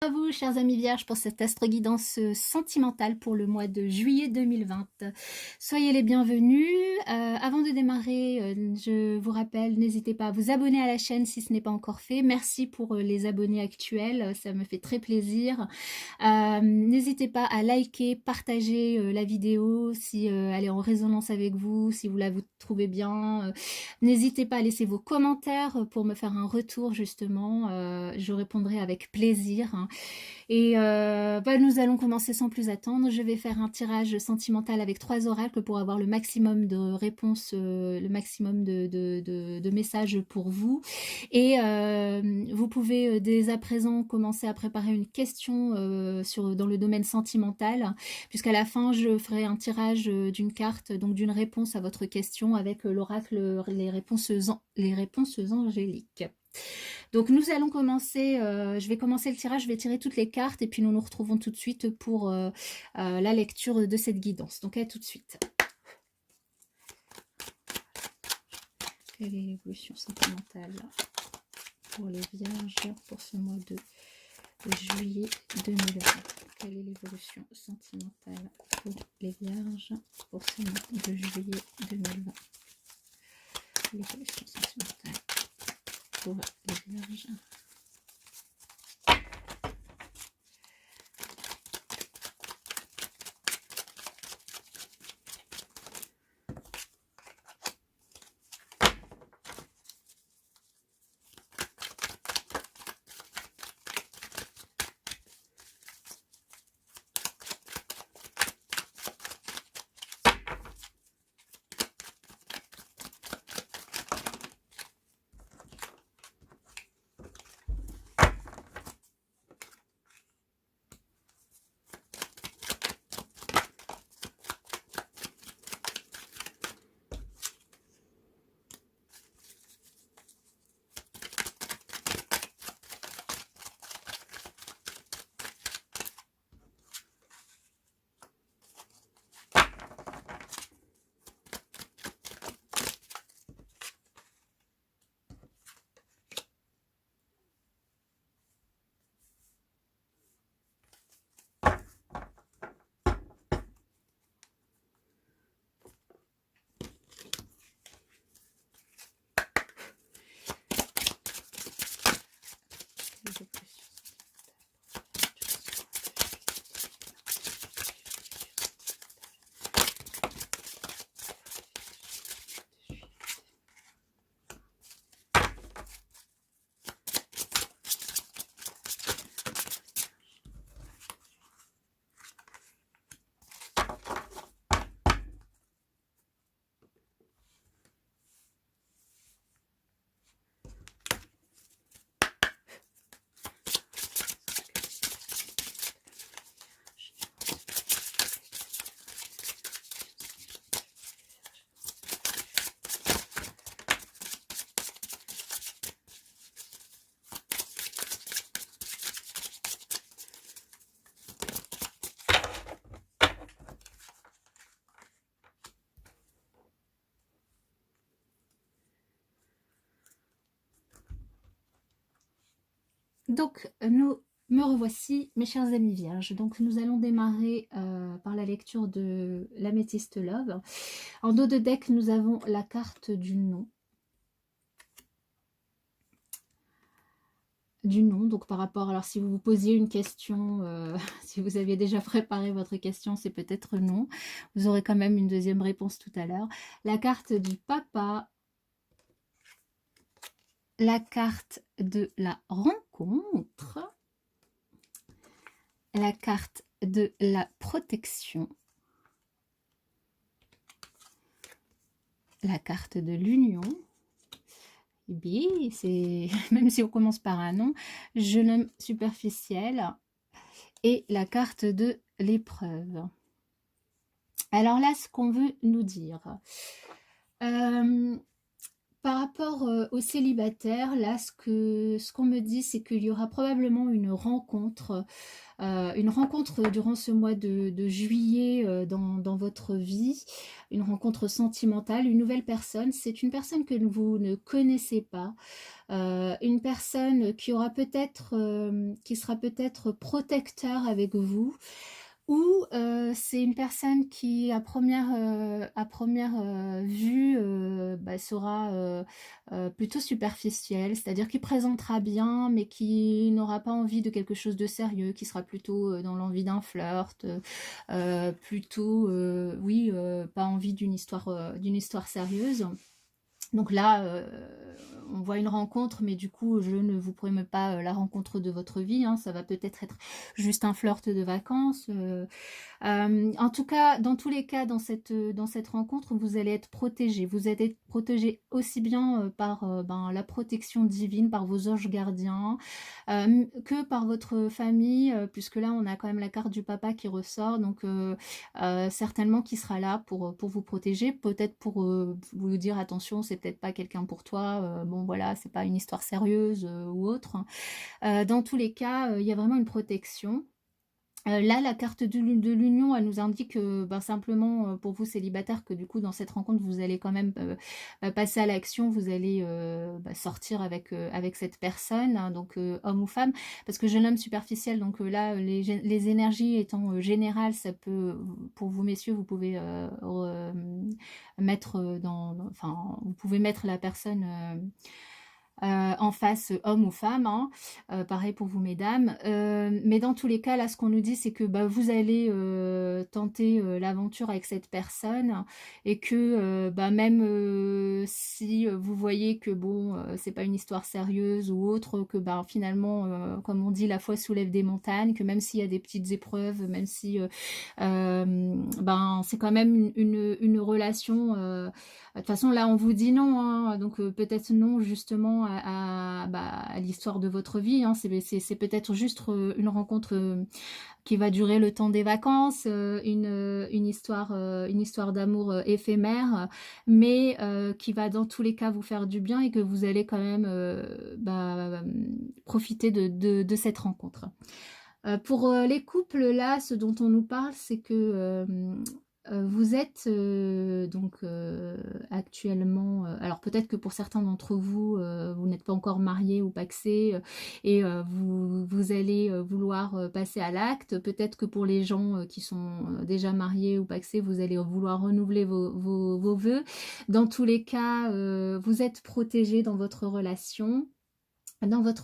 À vous, chers amis vierges, pour cette astro-guidance sentimentale pour le mois de juillet 2020. Soyez les bienvenus. Avant de démarrer, je vous rappelle, n'hésitez pas à vous abonner à la chaîne si ce n'est pas encore fait. Merci pour les abonnés actuels, ça me fait très plaisir. N'hésitez pas à liker, partager la vidéo si elle est en résonance avec vous, si vous la vous trouvez bien. N'hésitez pas à laisser vos commentaires pour me faire un retour justement. Je répondrai avec plaisir. Et nous allons commencer sans plus attendre. Je vais faire un tirage sentimental avec 3 oracles pour avoir le maximum de réponses, le maximum de messages pour vous. Et vous pouvez dès à présent commencer à préparer une question dans le domaine sentimental, puisqu'à la fin, je ferai un tirage d'une carte, donc d'une réponse à votre question avec l'oracle, les réponses angéliques. Donc nous allons commencer, je vais commencer le tirage, je vais tirer toutes les cartes et puis nous nous retrouvons tout de suite pour la lecture de cette guidance. Donc à tout de suite. Quelle est l'évolution sentimentale pour les vierges pour ce mois de juillet 2020? Quelle est l'évolution sentimentale pour les vierges pour ce mois de juillet 2020? L'évolution sentimentale pour les vierges. Donc, me revoici, mes chers amis vierges. Donc, nous allons démarrer par la lecture de l'Améthyste Love. En dos de deck, nous avons la carte du nom. Donc par rapport, alors si vous vous posiez une question, si vous aviez déjà préparé votre question, c'est peut-être non. Vous aurez quand même une deuxième réponse tout à l'heure. La carte du papa. La carte de la rencontre. La carte de la protection, la carte de l'union, c'est même si on commence par un nom, jeune homme superficiel, et la carte de l'épreuve. Alors là, ce qu'on veut nous dire, par rapport aux célibataires, là, ce qu'on me dit, c'est qu'il y aura probablement une rencontre durant ce mois de juillet dans votre vie, une rencontre sentimentale, une nouvelle personne. C'est une personne que vous ne connaissez pas, une personne qui aura peut-être, qui sera peut-être protecteur avec vous, ou c'est une personne qui, à première vue, sera plutôt superficielle, c'est-à-dire qui présentera bien, mais qui n'aura pas envie de quelque chose de sérieux, qui sera plutôt dans l'envie d'un flirt, plutôt, oui, pas envie d'une histoire sérieuse. Donc là, on voit une rencontre, mais du coup, je ne vous promets pas la rencontre de votre vie, hein. Ça va peut-être être juste un flirt de vacances. En tout cas, dans tous les cas, dans cette rencontre, vous allez être protégé. Vous allez être protégé aussi bien par la protection divine, par vos anges gardiens, que par votre famille, puisque là, on a quand même la carte du papa qui ressort, donc certainement qui sera là pour vous protéger, peut-être pour vous dire attention, c'est peut-être pas quelqu'un pour toi, bon voilà, c'est pas une histoire sérieuse ou autre. Dans tous les cas, il y a vraiment une protection. Là, la carte de l'union, elle nous indique simplement pour vous célibataires que du coup dans cette rencontre vous allez quand même passer à l'action, vous allez sortir avec cette personne, hein, donc homme ou femme, parce que jeune homme superficiel, donc là les énergies étant générales, ça peut, pour vous messieurs, vous pouvez mettre enfin vous pouvez mettre la personne en face, homme ou femme, hein. Pareil pour vous mesdames, mais dans tous les cas là ce qu'on nous dit c'est que vous allez tenter l'aventure avec cette personne, et que même si vous voyez que bon c'est pas une histoire sérieuse ou autre, que finalement comme on dit, la foi soulève des montagnes, que même s'il y a des petites épreuves, même si c'est quand même une relation, de toute façon là on vous dit non, hein, donc peut-être non justement à l'histoire de votre vie, hein. C'est peut-être juste une rencontre qui va durer le temps des vacances, une histoire d'amour éphémère, mais qui va dans tous les cas vous faire du bien, et que vous allez quand même profiter de cette rencontre. Pour les couples, là, ce dont on nous parle, c'est que vous êtes donc actuellement, alors peut-être que pour certains d'entre vous, vous n'êtes pas encore mariés ou pacsés, et vous allez vouloir passer à l'acte. Peut-être que pour les gens qui sont déjà mariés ou pacsés, vous allez vouloir renouveler vos vœux. Dans tous les cas, vous êtes protégés dans votre relation. Peut-être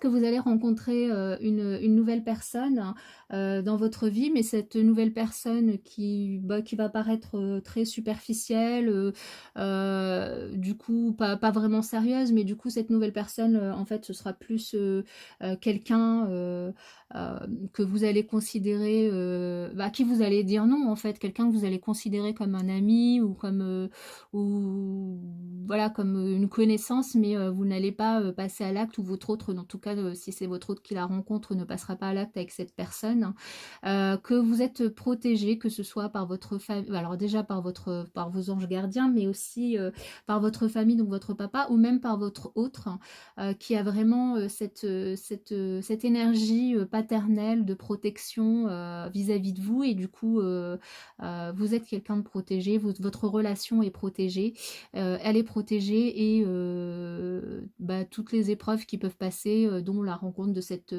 que vous allez rencontrer une nouvelle personne dans votre vie, mais cette nouvelle personne qui va paraître très superficielle, du coup pas vraiment sérieuse, mais du coup cette nouvelle personne, en fait, ce sera plus quelqu'un que vous allez considérer, qui vous allez dire non, en fait, quelqu'un que vous allez considérer comme un ami, ou comme voilà, comme une connaissance, mais vous n'allez pas passer à l'acte, ou votre autre, en tout cas si c'est votre autre qui la rencontre, ne passera pas à l'acte avec cette personne. Que vous êtes protégé, que ce soit par votre famille, alors déjà par vos anges gardiens, mais aussi par votre famille, donc votre papa, ou même par votre autre, qui a vraiment cette énergie paternelle de protection vis-à-vis de vous, et du coup vous êtes quelqu'un de protégé, votre relation est protégée, elle est protégée, et toutes les épreuves qui peuvent passer, dont la rencontre de cette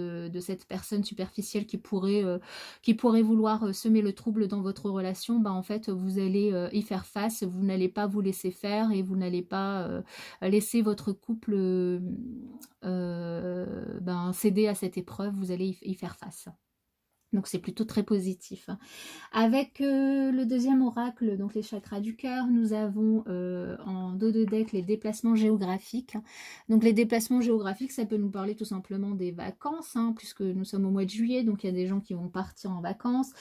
personne superficielle qui pourrait vouloir semer le trouble dans votre relation, en fait vous allez y faire face, vous n'allez pas vous laisser faire, et vous n'allez pas laisser votre couple céder à cette épreuve, vous allez y faire face. Donc c'est plutôt très positif. Avec le deuxième oracle, donc les chakras du cœur, nous avons en dos de deck les déplacements géographiques. Donc les déplacements géographiques, ça peut nous parler tout simplement des vacances, hein, puisque nous sommes au mois de juillet, donc il y a des gens qui vont partir en vacances.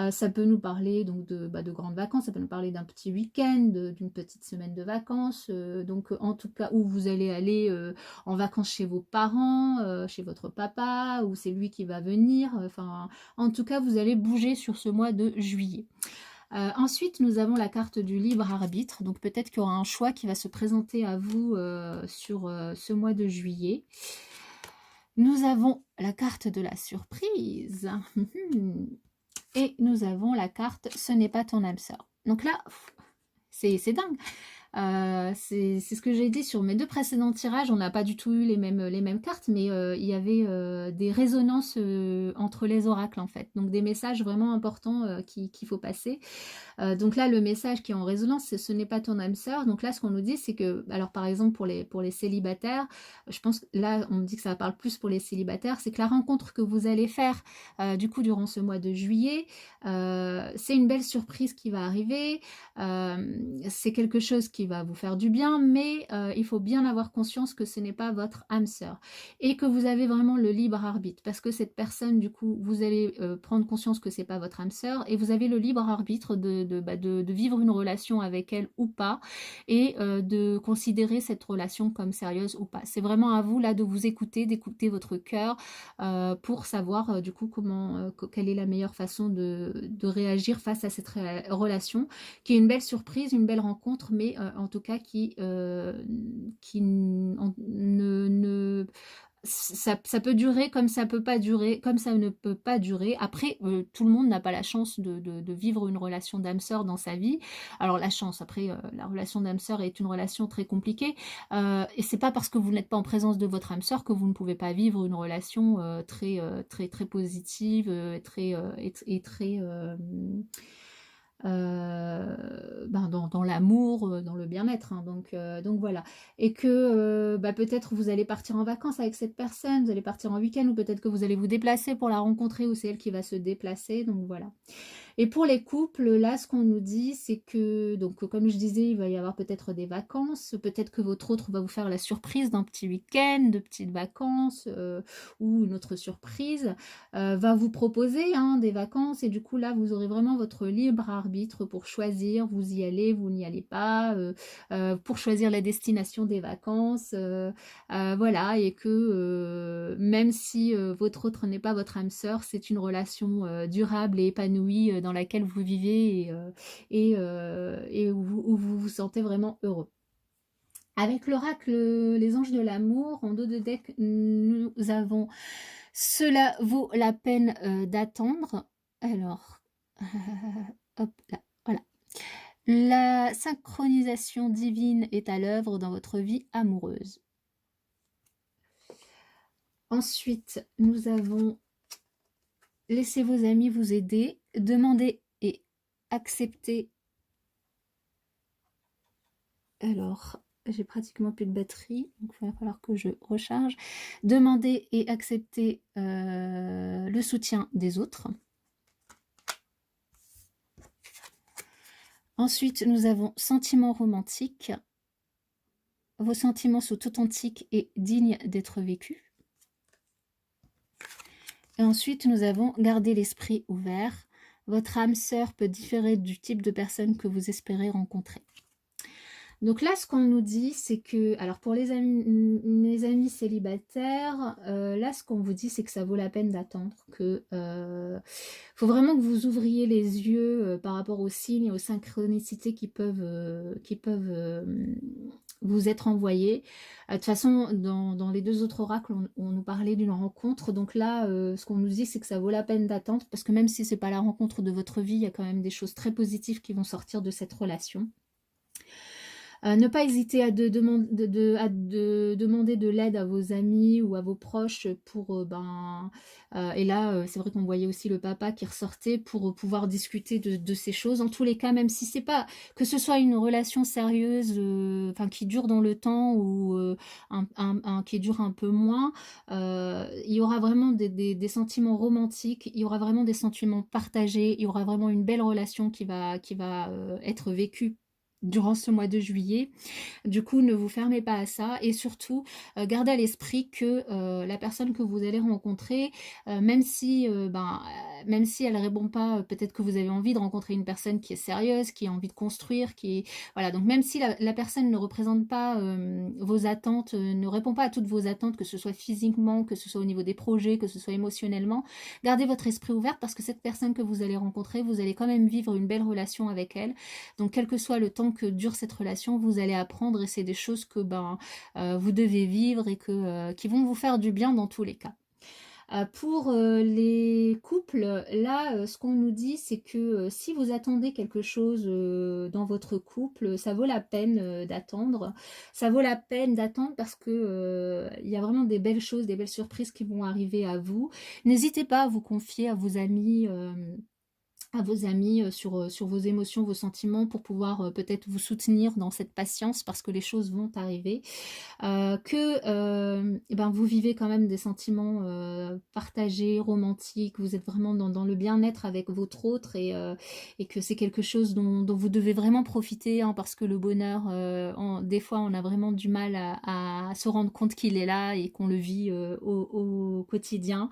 Ça peut nous parler donc de grandes vacances, ça peut nous parler d'un petit week-end, d'une petite semaine de vacances, donc en tout cas où vous allez aller en vacances chez vos parents, chez votre papa, ou c'est lui qui va venir, enfin en tout cas vous allez bouger sur ce mois de juillet. Ensuite, nous avons la carte du libre arbitre. Donc peut-être qu'il y aura un choix qui va se présenter à vous sur ce mois de juillet. Nous avons la carte de la surprise. Et nous avons la carte « Ce n'est pas ton âme sœur ». Donc là, c'est dingue. C'est ce que j'ai dit sur mes 2 précédents tirages. On n'a pas du tout eu les mêmes cartes, mais il y avait des résonances entre les oracles, en fait. Donc des messages vraiment importants qu'il faut passer. Donc là, le message qui est en résonance, c'est ce n'est pas ton âme sœur. Donc là, ce qu'on nous dit, c'est que, alors par exemple, pour les célibataires, je pense que là, on me dit que ça parle plus pour les célibataires, c'est que la rencontre que vous allez faire, du coup, durant ce mois de juillet, c'est une belle surprise qui va arriver. C'est quelque chose qui va vous faire du bien, mais il faut bien avoir conscience que ce n'est pas votre âme sœur et que vous avez vraiment le libre arbitre, parce que cette personne, du coup, vous allez prendre conscience que c'est pas votre âme sœur et vous avez le libre arbitre de vivre une relation avec elle ou pas, et de considérer cette relation comme sérieuse ou pas. C'est vraiment à vous là de vous écouter, d'écouter votre cœur pour savoir du coup quelle est la meilleure façon de réagir face à cette relation, qui est une belle surprise, une belle rencontre, mais en tout cas qui ça peut durer comme ça peut pas durer, comme ça ne peut pas durer. Après, tout le monde n'a pas la chance de vivre une relation d'âme sœur dans sa vie. Alors la chance, après, la relation d'âme sœur est une relation très compliquée. Et c'est pas parce que vous n'êtes pas en présence de votre âme sœur que vous ne pouvez pas vivre une relation très positive, et très dans l'amour, dans le bien-être, hein. Donc voilà. Et que peut-être vous allez partir en vacances avec cette personne, vous allez partir en week-end, ou peut-être que vous allez vous déplacer pour la rencontrer, ou c'est elle qui va se déplacer, donc voilà. Et pour les couples, là, ce qu'on nous dit, c'est que, donc comme je disais, il va y avoir peut-être des vacances, peut-être que votre autre va vous faire la surprise d'un petit week-end, de petites vacances, ou une autre surprise, va vous proposer des vacances, et du coup, là, vous aurez vraiment votre libre arbitre pour choisir, vous y allez, vous n'y allez pas, pour choisir la destination des vacances, voilà, et que même si votre autre n'est pas votre âme sœur, c'est une relation durable et épanouie dans laquelle vous vivez, et où vous vous sentez vraiment heureux. Avec l'oracle Les Anges de l'amour, en dos de deck, nous avons « Cela vaut la peine d'attendre ». Alors, hop là, voilà. La synchronisation divine est à l'œuvre dans votre vie amoureuse. Ensuite, nous avons « Laissez vos amis vous aider ». Demandez et acceptez. Alors, j'ai pratiquement plus de batterie, donc il va falloir que je recharge. Demandez et acceptez le soutien des autres. Ensuite, nous avons sentiments romantiques. Vos sentiments sont authentiques et dignes d'être vécus. Et ensuite, nous avons gardé l'esprit ouvert. Votre âme sœur peut différer du type de personne que vous espérez rencontrer. Donc là, ce qu'on nous dit, c'est que, alors pour mes amis célibataires, là, ce qu'on vous dit, c'est que ça vaut la peine d'attendre, que faut vraiment que vous ouvriez les yeux par rapport aux signes et aux synchronicités qui peuvent vous être envoyés. De toute façon, dans les 2 autres oracles, on nous parlait d'une rencontre. Donc là, ce qu'on nous dit, c'est que ça vaut la peine d'attendre, parce que même si c'est pas la rencontre de votre vie, il y a quand même des choses très positives qui vont sortir de cette relation. Ne pas hésiter à demander de l'aide à vos amis ou à vos proches pour, et là, c'est vrai qu'on voyait aussi le papa qui ressortait pour pouvoir discuter de ces choses. En tous les cas, même si c'est pas, que ce soit une relation sérieuse, qui dure dans le temps, ou qui dure un peu moins, il y aura vraiment des sentiments romantiques, il y aura vraiment des sentiments partagés, il y aura vraiment une belle relation qui va être vécue durant ce mois de juillet. Du coup, ne vous fermez pas à ça, et surtout, gardez à l'esprit que la personne que vous allez rencontrer, même si même si elle répond pas, peut-être que vous avez envie de rencontrer une personne qui est sérieuse, qui a envie de construire, qui est... Voilà, donc même si la personne ne représente pas vos attentes, ne répond pas à toutes vos attentes, que ce soit physiquement, que ce soit au niveau des projets, que ce soit émotionnellement, gardez votre esprit ouvert parce que cette personne que vous allez rencontrer, vous allez quand même vivre une belle relation avec elle. Donc quel que soit le temps que dure cette relation, vous allez apprendre et c'est des choses que vous devez vivre et qui vont vous faire du bien dans tous les cas. Pour les couples, là, ce qu'on nous dit, c'est que si vous attendez quelque chose dans votre couple, ça vaut la peine d'attendre. Ça vaut la peine d'attendre parce que il y a vraiment des belles choses, des belles surprises qui vont arriver à vous. N'hésitez pas à vous confier à vos amis sur vos émotions, vos sentiments pour pouvoir peut-être vous soutenir dans cette patience parce que les choses vont arriver. Vous vivez quand même des sentiments partagés, romantiques, vous êtes vraiment dans le bien-être avec votre autre et que c'est quelque chose dont vous devez vraiment profiter hein, parce que le bonheur, des fois on a vraiment du mal à se rendre compte qu'il est là et qu'on le vit au quotidien,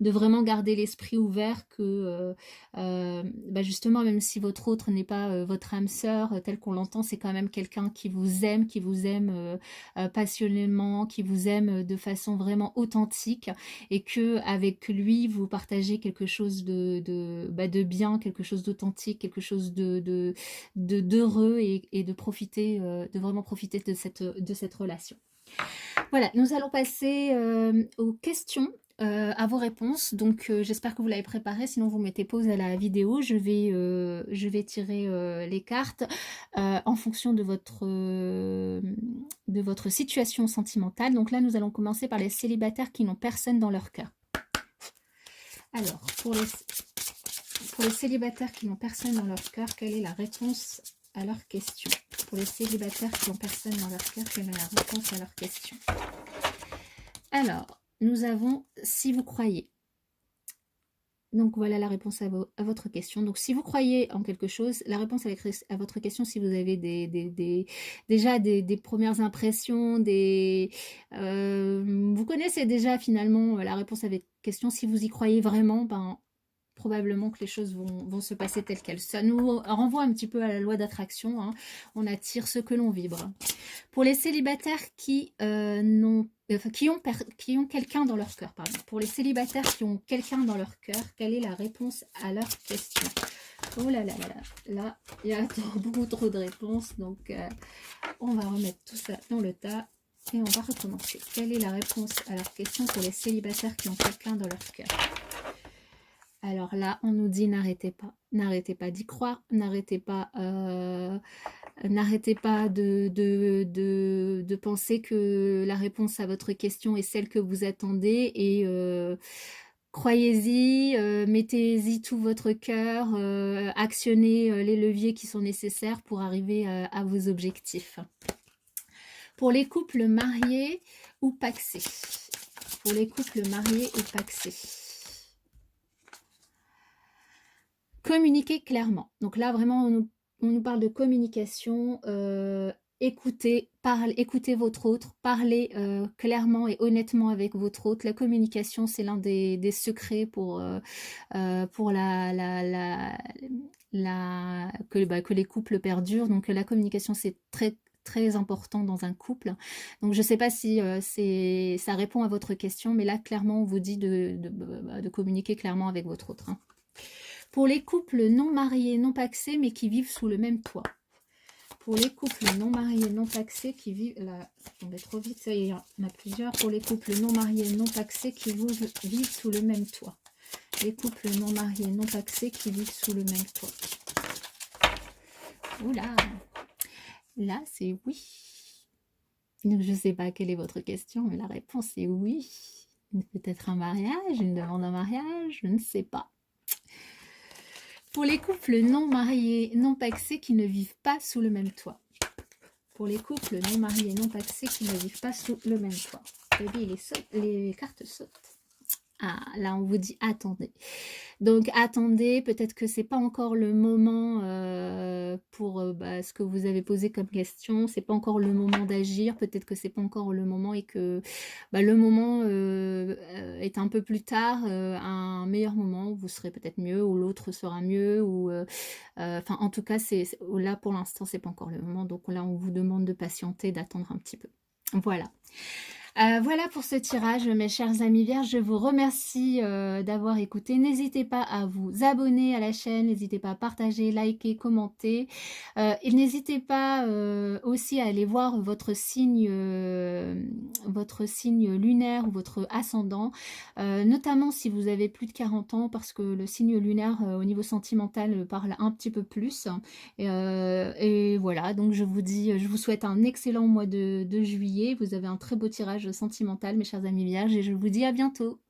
de vraiment garder l'esprit ouvert que justement même si votre autre n'est pas votre âme sœur tel qu'on l'entend, c'est quand même quelqu'un qui vous aime passionnément, qui vous aime de façon vraiment authentique et que avec lui vous partagez quelque chose de bien, quelque chose d'authentique, quelque chose d'heureux et de profiter, de vraiment profiter de cette relation. Voilà, nous allons passer aux questions. À vos réponses, donc j'espère que vous l'avez préparé, sinon vous mettez pause à la vidéo, je vais tirer les cartes en fonction de votre situation sentimentale. Donc là nous allons commencer par les célibataires qui n'ont personne dans leur cœur. Alors pour les célibataires qui n'ont personne dans leur cœur, quelle est la réponse à leur question? Pour les célibataires qui n'ont personne dans leur cœur, quelle est la réponse à leur question? Alors nous avons « si vous croyez ». Donc voilà la réponse à votre question. Donc si vous croyez en quelque chose, la réponse à votre question, si vous avez déjà des premières impressions, vous connaissez déjà finalement la réponse à votre question, si vous y croyez vraiment, probablement que les choses vont se passer telles quelles. Ça nous renvoie un petit peu à la loi d'attraction, hein. On attire ce que l'on vibre. Pour les célibataires qui ont quelqu'un dans leur cœur, pardon. Pour les célibataires qui ont quelqu'un dans leur cœur, quelle est la réponse à leur question? Oh là là là là, là, il y a beaucoup trop de réponses, donc on va remettre tout ça dans le tas et on va recommencer. Quelle est la réponse à leur question pour les célibataires qui ont quelqu'un dans leur cœur? Alors là, on nous dit n'arrêtez pas d'y croire, n'arrêtez pas de penser que la réponse à votre question est celle que vous attendez et croyez-y, mettez-y tout votre cœur, actionnez les leviers qui sont nécessaires pour arriver à vos objectifs. Pour les couples mariés ou pacsés, pour les couples mariés ou pacsés, communiquez clairement. Donc là, vraiment, on nous parle de communication. Écoutez votre autre, parlez clairement et honnêtement avec votre autre. La communication, c'est l'un des secrets pour que les couples perdurent. Donc la communication, c'est très très important dans un couple. Donc je ne sais pas si ça répond à votre question, mais là clairement on vous dit de communiquer clairement avec votre autre, hein. Pour les couples non mariés, non pacsés, mais qui vivent sous le même toit. Pour les couples non mariés, non pacsés, qui vivent... Là, je tombais trop vite, ça y est, il y en a plusieurs. Pour les couples non mariés, non pacsés, qui vivent sous le même toit. Les couples non mariés, non pacsés, qui vivent sous le même toit. Oula! Là, c'est oui. Donc, je ne sais pas quelle est votre question, mais la réponse est oui. Peut-être un mariage, une demande en mariage, je ne sais pas. Pour les couples non mariés, non pacsés qui ne vivent pas sous le même toit. Pour les couples non mariés, non pacsés qui ne vivent pas sous le même toit. Et bien, les cartes sautent. Ah, là, on vous dit attendez. Donc attendez, peut-être que c'est pas encore le moment pour bah, ce que vous avez posé comme question, c'est pas encore le moment d'agir, peut-être que c'est pas encore le moment et que bah, le moment est un peu plus tard, un meilleur moment où vous serez peut-être mieux, ou l'autre sera mieux, ou enfin en tout cas là pour l'instant c'est pas encore le moment, donc là on vous demande de patienter, d'attendre un petit peu. Voilà. Voilà pour ce tirage, mes chers amis vierges. Je vous remercie d'avoir écouté. N'hésitez pas à vous abonner à la chaîne, n'hésitez pas à partager, liker, commenter. Et n'hésitez pas aussi à aller voir votre signe lunaire ou votre ascendant, notamment si vous avez plus de 40 ans, parce que le signe lunaire au niveau sentimental parle un petit peu plus. Et voilà, donc je vous souhaite un excellent mois de juillet. Vous avez un très beau tirage sentimental, mes chers amis vierges, et je vous dis à bientôt.